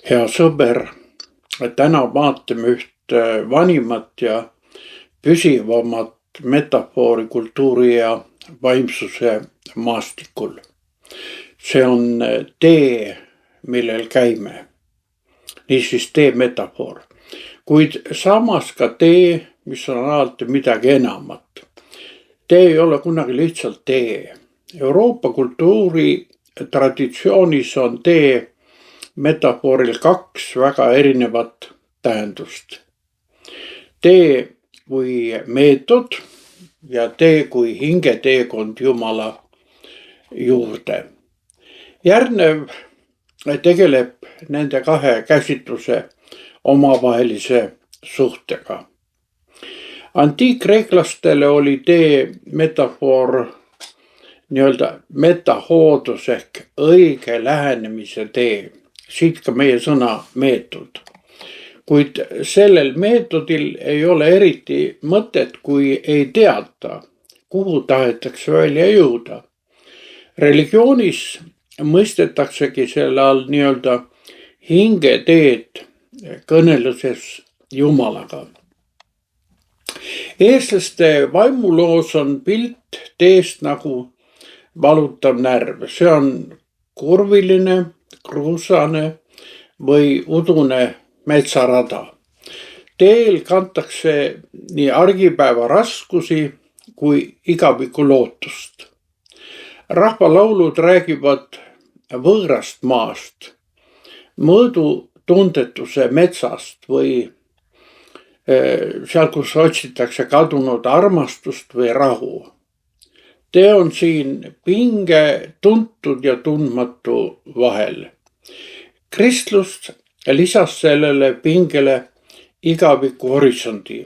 Hea sõber, täna vaatame üht vanimat ja püsivamat metafoori kultuuri ja vaimsuse maastikul. See on tee, millel käime. Niisiis tee metafoor. Kuid samas ka tee, mis on alati midagi enamat. Tee ei ole kunagi lihtsalt tee. Euroopa kultuuri traditsioonis on tee metafooril kaks väga erinevat tähendust. Tee kui meetod ja tee kui hingeteekond Jumala juurde. Järgnev tegeleb nende kahe käsitluse omavahelise suhtega. Antiikkreeklastele oli tee metafoor nii-öelda metahoodus ehk õige lähenemise tee. Siit ka meie sõna meetod. Kuid sellel meetodil ei ole eriti mõtet, kui ei teata, kuhu tahetakse välja jõuda. Religioonis mõistetaksegi selle all nii-öelda hingeteed kõneluses Jumalaga. Eestlaste vaimuloos on pilt teest nagu valutav närv. See on kurviline, kruusane või udune metsarada. Teel kantakse nii argipäeva raskusi kui igaviku lootust. Rahvalaulud räägivad võõrast maast, mõõdutundetuse metsast või seal, kus otsitakse kadunud armastust või rahu. Tee on siin pinge tuntud ja tundmatu vahel. Kristlus lisas sellele pingele igaviku horisondi.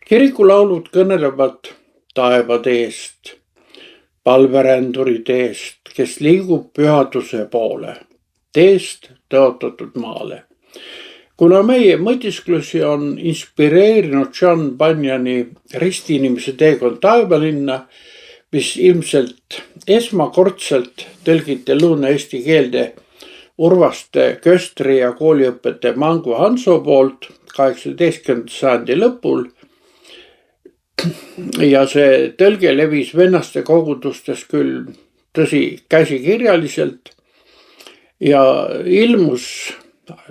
Kirikulaulud kõnelevad taevateest, palveränduri teest, kes liigub pühaduse poole, teest tõotatud maale. Kuna meie mõtisklusi on inspireerinud John Bunyani Ristiinimese teekond taevalinna, mis ilmselt esmakordselt tõlgiti lõuna-eesti keelde Urvaste Köstri ja kooliõpetaja Mangu Hanso poolt 18. sajandi lõpul. Ja see tõlge levis vennaste kogudustes küll tõsi käsikirjaliselt ja ilmus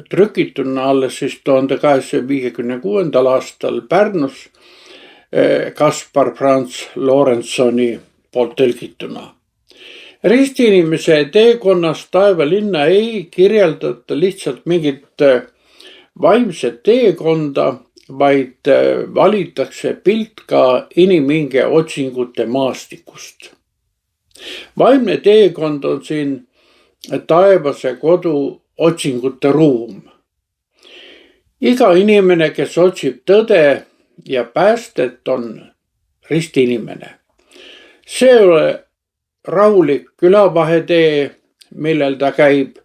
trükituna alles siis 1856. aastal Pärnus Kaspar Franz Lorenzoni poolt tõlgituna. Ristiinimese teekonnas taevalinna ei kirjeldata lihtsalt mingit vaimset teekonda, vaid valitakse pilt ka inimhinge otsingute maastikust. Vaimne teekond on siin taevase kodu otsingute ruum. Iga inimene, kes otsib tõde ja päästet, on ristiinimene. See ei ole rahulik külavahetee, millel ta käib,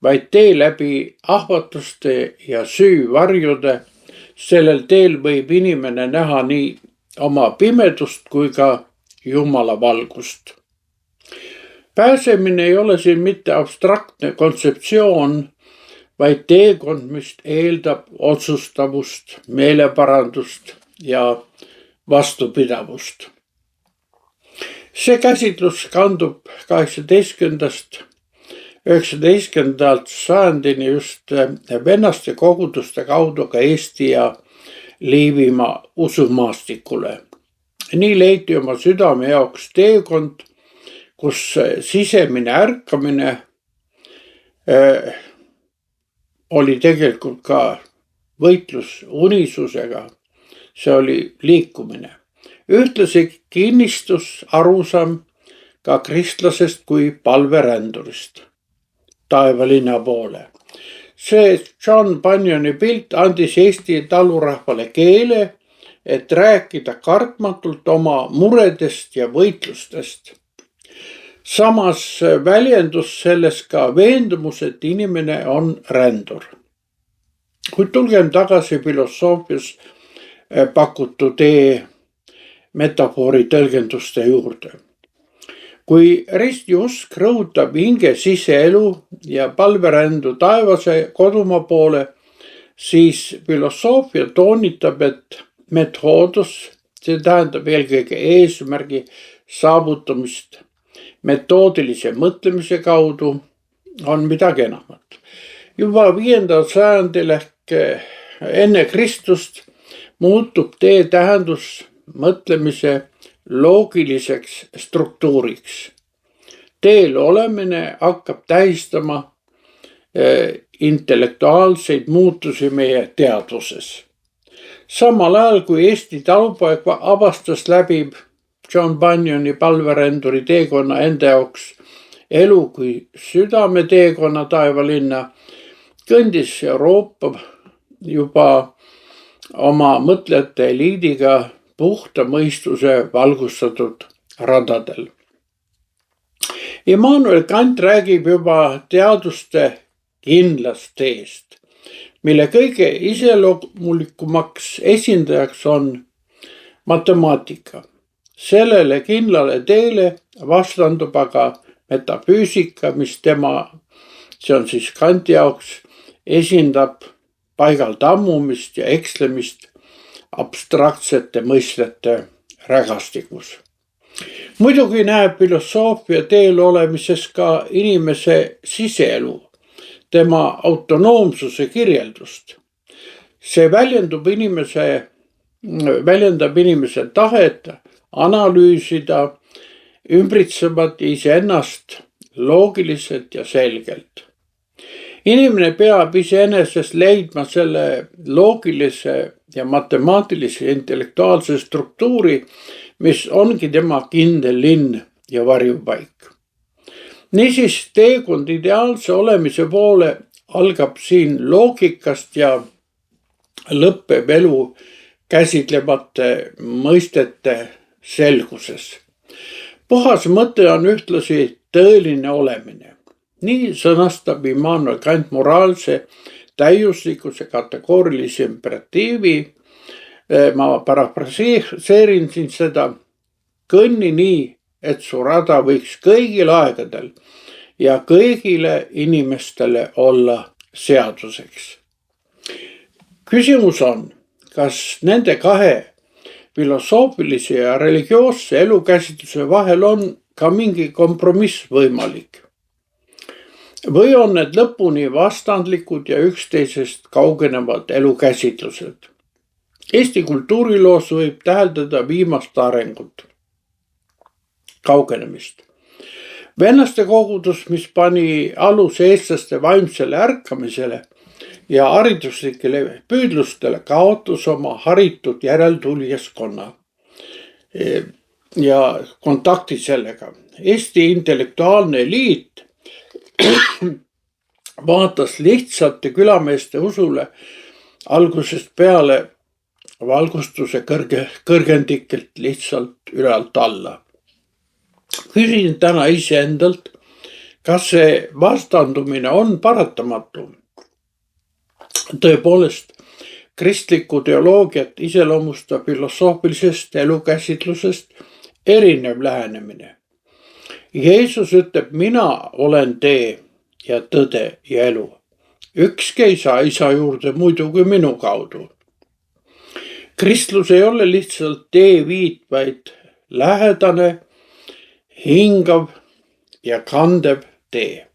vaid tee läbi ahvatluste ja süüvarjude. Sellel teel võib inimene näha nii oma pimedust kui ka Jumala valgust. Pääsemine ei ole siin mitte abstraktne kontseptsioon, vaid teekond, mis eeldab otsustavust, meeleparandust ja vastupidavust. See käsitlus kandub 18. 19. sajandini just vennaste koguduste kaudu ka Eesti ja Liivimaa usumaastikule. Nii leiti oma südame jaoks teekond, kus sisemine ärkamine oli tegelikult ka võitlus unisusega. See oli liikumine. Ühtlasi kinnistus arusaam ka kristlasest kui palverändurist taevalinna poole. See John Bunyani pilt andis Eesti talurahvale keele, et rääkida kartmatult oma muredest ja võitlustest. Samas väljendus selles ka veendumus, et inimene on rändur. Kuid tulgem tagasi filosoofias pakutud tee metafoori tõlgenduste juurde. kui ristiusk rõhutab hinge siseelu ja palverändu taevase kodumaa poole, siis filosoofia toonitab, et metoodus, see tähendab eelkõige eesmärgi saavutamist metoodilise mõtlemise kaudu, on midagi enamat. Juba 5. sajandil ehk enne Kristust muutub tee tähendus mõtlemise loogiliseks struktuuriks. Teel olemine hakkab tähistama intellektuaalseid muutusi meie teadvuses. Samal ajal kui Eesti talupoeg avastas läbi John Bunyani palveränduri teekonna enda jaoks elu kui südameteekonna taevalinna, kõndis Euroopa juba oma mõtlejate eliidiga puhta mõistuse valgustatud radadel. Immanuel Kant räägib juba teaduste kindlast teest, mille kõige iseloomulikumaks esindajaks on matemaatika. Sellele kindlale teele vastandub aga metafüüsika, mis see on siis Kanti jaoks, esindab paigalt ammumist ja ekslemist abstraktsete mõistete rägastikus. Muidugi näeb filosoofia teel olemises ka inimese siseelu, tema autonoomsuse kirjeldust. See väljendab inimese tahet analüüsida ümbritsevat iseennast loogiliselt ja selgelt. Inimene peab iseenesest leidma selle loogilise ja matemaatilise intellektuaalse struktuuri, mis ongi tema kindel linn ja varjupaik. Niisiis teekond ideaalse olemise poole algab siin loogikast ja lõppeb elu käsitlevate mõistete selguses. Puhas mõte on ühtlasi tõeline olemine. Nii sõnastab Immanuel Kant moraalse täiuslikkuse kategoorilise imperatiivi. Ma parafraseerin siin seda: kõnni nii, et su rada võiks kõigil aegadel ja kõigile inimestele olla seaduseks. Küsimus on, kas nende kahe filosoofilise ja religioosse elukäsitluse vahel on ka mingi kompromiss võimalik? Või on need lõpuni vastandlikud ja üksteisest kaugenevad elukäsitlused? Eesti kultuuriloos võib täheldada viimast arengut, kaugenemist. Vennaste kogudus, mis pani aluse eestlaste vaimsele ärkamisele ja hariduslikele püüdlustele, kaotas oma haritud järeltulijaskonna ja kontakti sellega. Eesti intellektuaalne eliit vaatas lihtsate külameeste usule algusest peale valgustuse kõrgendikelt lihtsalt ülalt alla. Küsin täna iseendalt, kas see vastandumine on paratamatu. Tõepoolest, kristlikku teoloogiat iseloomustab filosoofilisest elukäsitlusest erinev lähenemine. Jeesus ütleb, mina olen tee ja tõde ja elu. Ükski ei saa isa juurde muidu kui minu kaudu. Kristlus ei ole lihtsalt teeviit, vaid lähedane, hingav ja kandev tee.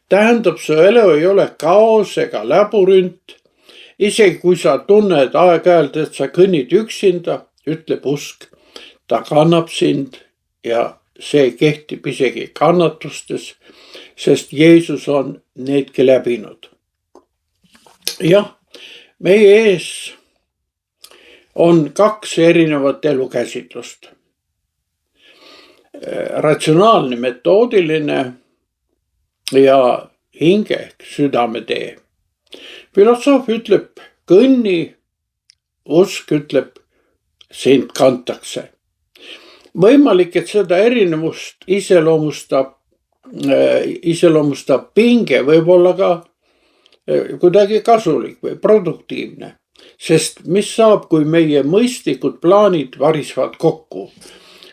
Tähendab, su elu ei ole kaos ega labürint. Isegi kui sa tunned aeg-ajalt, et sa kõnnid üksinda, ütleb usk, ta kannab sind ja see kehtib isegi kannatustes, sest Jeesus on neidki läbinud. Jah, meie ees on kaks erinevat elukäsitlust. Ratsionaalne, metoodiline ja hinge ehk südametee. Filosoof ütleb kõnni, usk ütleb sind kantakse. Võimalik, et seda erinevust iseloomustab pinge, võib olla ka kuidagi kasulik või produktiivne. Sest mis saab, kui meie mõistlikud plaanid varisvad kokku?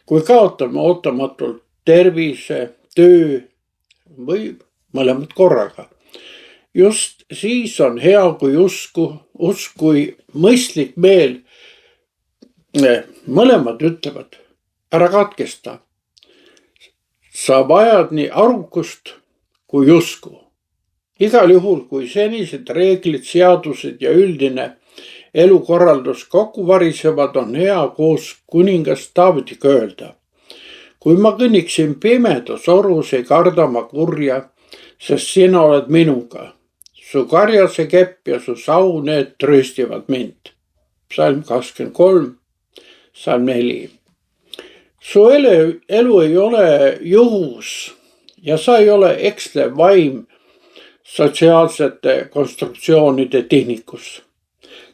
Kui kaotame ootamatult tervise, töö või mõlemad korraga. Just siis on hea, kui usk kui mõistlik meel mõlemad ütlevad, ära katkesta. Sa vajad nii arukust kui usku. Igal juhul, kui senised reeglid, seadused ja üldine elukorraldus kokku varisevad, on hea koos kuningas Taavetiga öelda. Kui ma kõnniksin pimedas orus, ei karda ma kurja, sest sina oled minuga. Su karjase kepp ja su sau, need trööstivad mind. Psalm 23, psalm 4. Su elu ei ole juhus ja sa ei ole ekslev vaim sotsiaalsete konstruktsioonide tehnikus.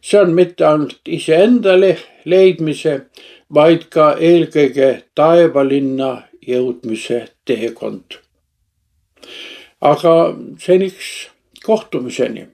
See on mitte ainult iseendale leidmise, vaid ka eelkõige taevalinna jõudmise teekond. Aga seniks kohtumiseni.